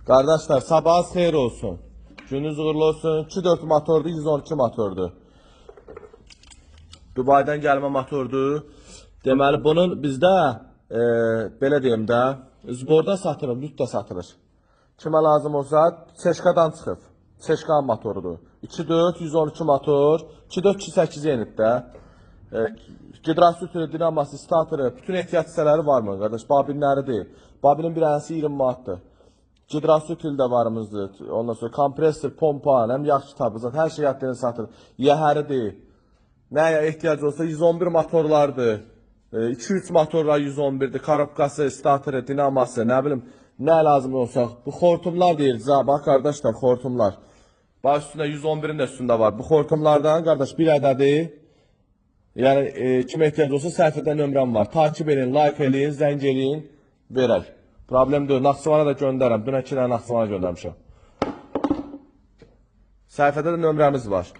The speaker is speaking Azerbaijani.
Qardaşlar, sabahınız xeyir olsun. Gününüz uğurlu olsun. 2.4 motordur, 112 motordur. Dubaydan gəlmə motordur. Deməli, bunun bizdə, belə deyim də, zborda satılır, lütdə satılır. Kimə lazım olsa, Çeşkadan çıxıb. Çeşkan motorudur. 2.4, 112 motor, 2.4, 2.8 yeniddə. Gidrasütürü, dinaması, statörü, bütün ehtiyac hissələri var mı, qardaş? Babinləri deyil. Babinin bir ənəsi 20 manatdır. Gidrasütül də varımızdır. Ondan sonra kompresor, pompa, həm yaxşı kitabızdır. Hər şey yadlarını satır. Yəhəridir. Nəyə ehtiyac olsa 111 motorlardır. 2-3 motorlar 111'dir. Karabkası, statörü, dinaması, nə bilim, nə lazım olsa. Bu xortumlar deyiriz ha, bax qardaşlar, xortumlar. Bax üstündə 111'in də üstündə var. Bu xortumlardan, qardaş, bir ədədi. Yəni, kimə ehtiyac olsa səhifədə nömrəm var. Takip edin, like edin, zəng edin, verək. Problem deyil, Naxçıvana da göndərəm. Dünən 2 dənə Naxçıvana göndərmişəm. Səhifədə də nömrəmiz var.